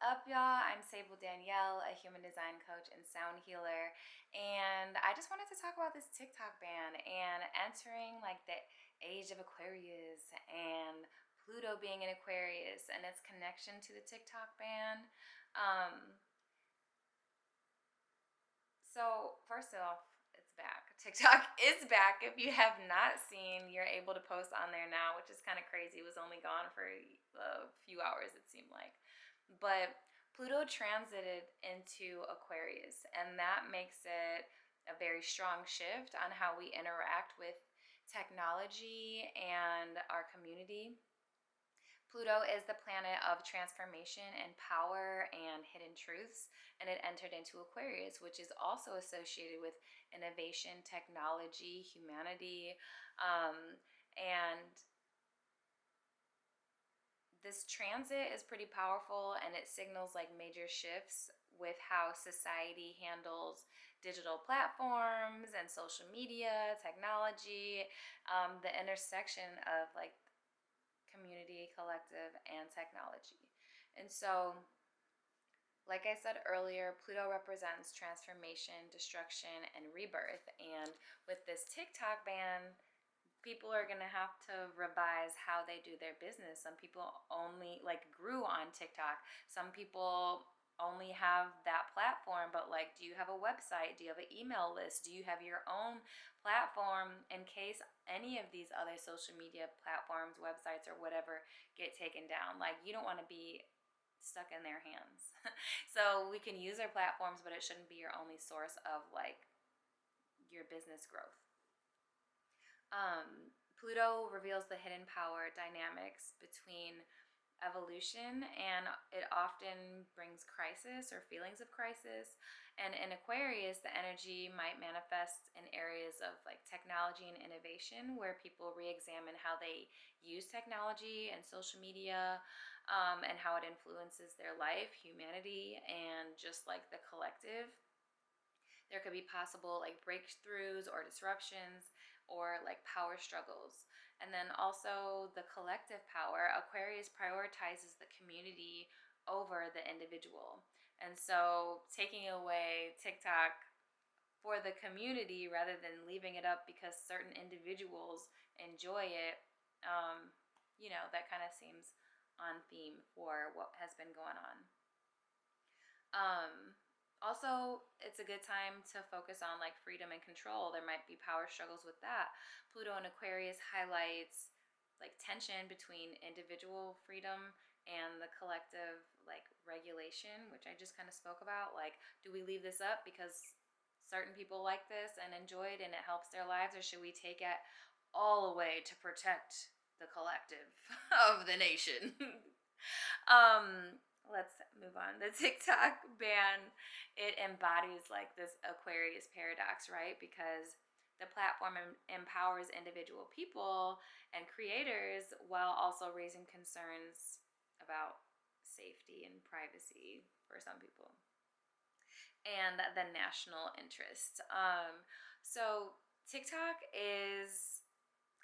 up, y'all? I'm Sable Danielle, a human design coach and sound healer, and I just wanted to talk about this TikTok ban and entering like the age of Aquarius and Pluto being in Aquarius and its connection to the TikTok ban. Um, so first off, it's back. TikTok is back. If you have not seen, you're able to post on there now, which is kind of crazy. It was only gone for a few hours, it seemed like. But Pluto transited into Aquarius, and that makes it a very strong shift on how we interact with technology and our community. Pluto is the planet of transformation and power and hidden truths, and it entered into Aquarius, which is also associated with innovation, technology, humanity, and this transit is pretty powerful, and it signals like major shifts with how society handles digital platforms and social media, technology, the intersection of like community, collective, and technology. And so, like I said earlier, Pluto represents transformation, destruction, and rebirth. And with this TikTok ban, people are going to have to revise how they do their business. Some people only like grew on TikTok. Some people only have that platform, but like, do you have a website? Do you have an email list? Do you have your own platform in case any of these other social media platforms, websites, or whatever get taken down? Like, you don't want to be stuck in their hands. So we can use our platforms, but it shouldn't be your only source of like your business growth. Pluto reveals the hidden power dynamics between evolution, and it often brings crisis or feelings of crisis. And in Aquarius, the energy might manifest in areas of like technology and innovation, where people re-examine how they use technology and social media, and how it influences their life, humanity, and just like the collective. There could be possible like breakthroughs or disruptions or like power struggles. And then also the collective power. Aquarius prioritizes the community over the individual. And so taking away TikTok for the community rather than leaving it up because certain individuals enjoy it, that kind of seems on theme for what has been going on. Also, it's a good time to focus on like freedom and control. There might be power struggles with that. Pluto in Aquarius highlights like tension between individual freedom and the collective like regulation, which I just kind of spoke about. Like, do we leave this up because certain people like this and enjoy it and it helps their lives, or should we take it all away to protect the collective of the nation? Let's move on. The TikTok ban, it embodies like this Aquarius paradox, right? Because the platform empowers individual people and creators while also raising concerns about safety and privacy for some people and the national interest. So TikTok is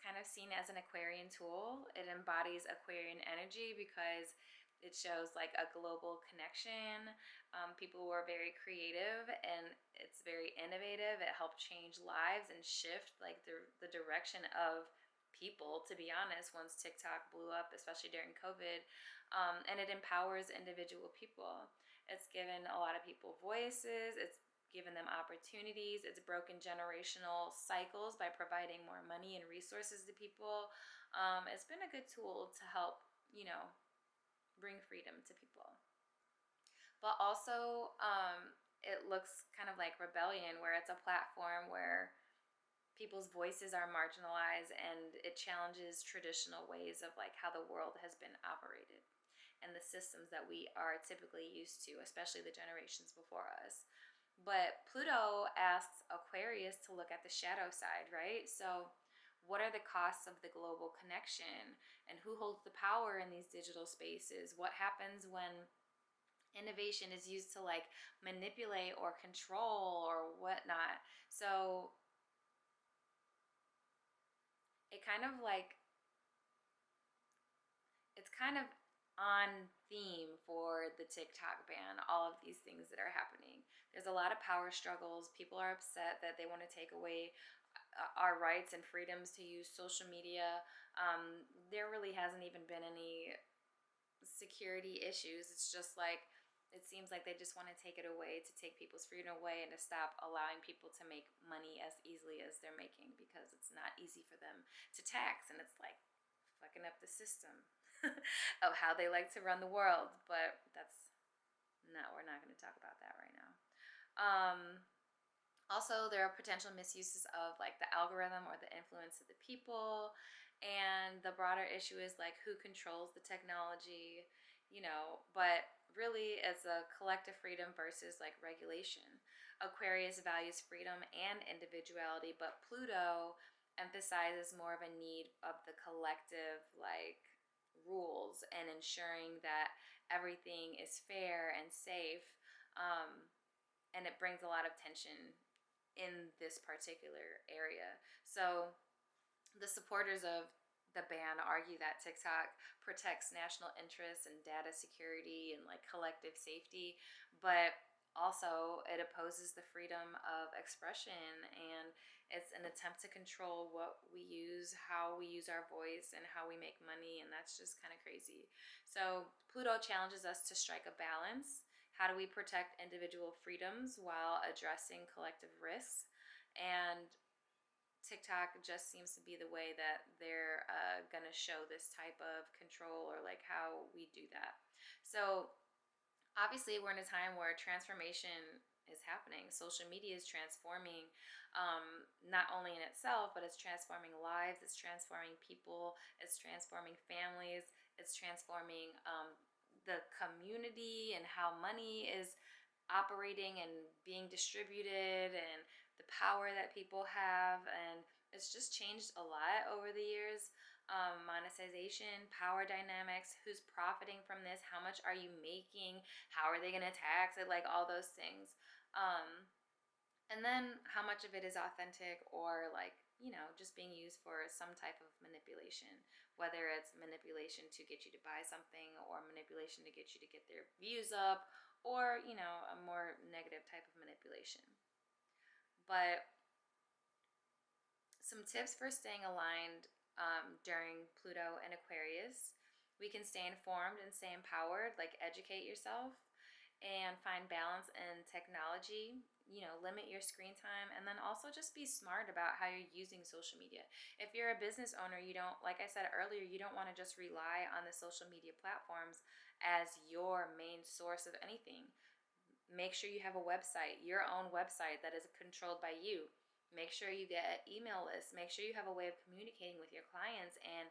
kind of seen as an Aquarian tool. It embodies Aquarian energy because it shows like a global connection. People were very creative and it's very innovative. It helped change lives and shift like the direction of people, to be honest, once TikTok blew up, especially during COVID. And it empowers individual people. It's given a lot of people voices. It's given them opportunities. It's broken generational cycles by providing more money and resources to people. It's been a good tool to help, bring freedom to people. But also, it looks kind of like rebellion, where it's a platform where people's voices are marginalized and it challenges traditional ways of like how the world has been operated and the systems that we are typically used to, especially the generations before us. But Pluto asks Aquarius to look at the shadow side, right? So, what are the costs of the global connection? And who holds the power in these digital spaces? What happens when innovation is used to like manipulate or control or whatnot? So, it kind of like, it's kind of on theme for for the TikTok ban, all of these things that are happening. There's a lot of power struggles. People are upset that they want to take away our rights and freedoms to use social media. There really hasn't even been any security issues. It's just like, it seems like they just want to take it away, to take people's freedom away, and to stop allowing people to make money as easily as they're making, because it's not easy for them to tax, and it's like fucking up the system of how they like to run the world. But that's no, we're not going to talk about that right now. Also, there are potential misuses of like the algorithm or the influence of the people, and the broader issue is like who controls the technology, but really it's a collective freedom versus like regulation. Aquarius values freedom and individuality, but Pluto emphasizes more of a need of the collective, like rules, and ensuring that everything is fair and safe. And it brings a lot of tension in this particular area. So the supporters of the ban argue that TikTok protects national interests and data security and like collective safety, but also it opposes the freedom of expression, and it's an attempt to control what we use, how we use our voice, and how we make money, and that's just kind of crazy. So Pluto challenges us to strike a balance. How do we protect individual freedoms while addressing collective risks? And TikTok just seems to be the way that they're gonna show this type of control, or like how we do that. So obviously we're in a time where transformation is happening. Social media is transforming, not only in itself, but it's transforming lives, it's transforming people, it's transforming families, it's transforming the community and how money is operating and being distributed, and the power that people have. And it's just changed a lot over the years. Monetization, power dynamics, who's profiting from this, how much are you making, how are they going to tax it, like all those things. And then how much of it is authentic, or like, just being used for some type of manipulation, whether it's manipulation to get you to buy something, or manipulation to get you to get their views up, or, a more negative type of manipulation. But some tips for staying aligned during Pluto and Aquarius: we can stay informed and stay empowered, like educate yourself and find balance in technology. Limit your screen time, and then also just be smart about how you're using social media. If you're a business owner, you don't, like I said earlier, you don't want to just rely on the social media platforms as your main source of anything. Make sure you have a website, your own website that is controlled by you. Make sure you get an email list. Make sure you have a way of communicating with your clients and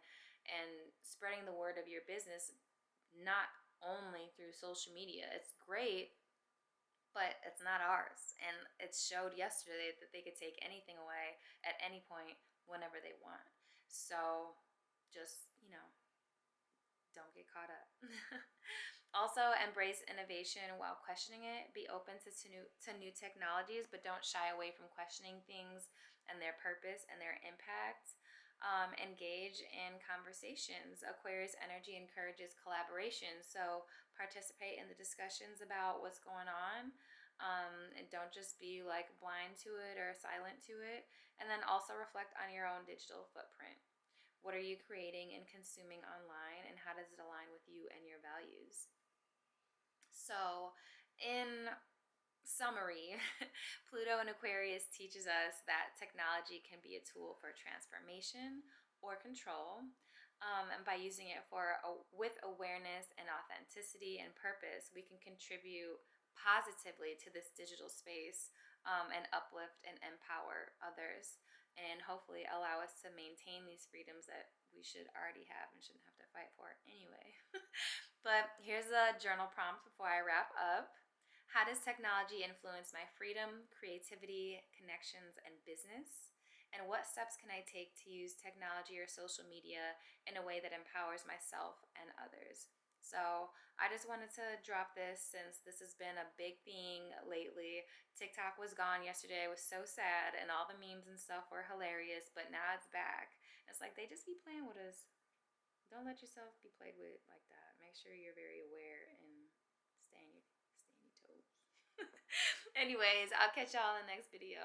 spreading the word of your business, not only through social media. It's great, but it's not ours. And it showed yesterday that they could take anything away at any point, whenever they want. So just, don't get caught up. Also, embrace innovation while questioning it. Be open to new technologies, but don't shy away from questioning things and their purpose and their impact. Engage in conversations. Aquarius energy encourages collaboration, so participate in the discussions about what's going on. And don't just be like blind to it or silent to it. And then also reflect on your own digital footprint. What are you creating and consuming online, and how does it align with you and your values? So, in summary, Pluto in Aquarius teaches us that technology can be a tool for transformation or control. And by using it with awareness and authenticity and purpose, we can contribute positively to this digital space, and uplift and empower others, and hopefully allow us to maintain these freedoms that we should already have and shouldn't have to fight for anyway. But here's a journal prompt before I wrap up. How does technology influence my freedom, creativity, connections, and business? And what steps can I take to use technology or social media in a way that empowers myself and others? So I just wanted to drop this, since this has been a big thing lately. TikTok was gone yesterday. I was so sad, and all the memes and stuff were hilarious, but now it's back. It's like they just be playing with us. Don't let yourself be played with like that. Make sure you're very aware and Anyways, I'll catch y'all in the next video.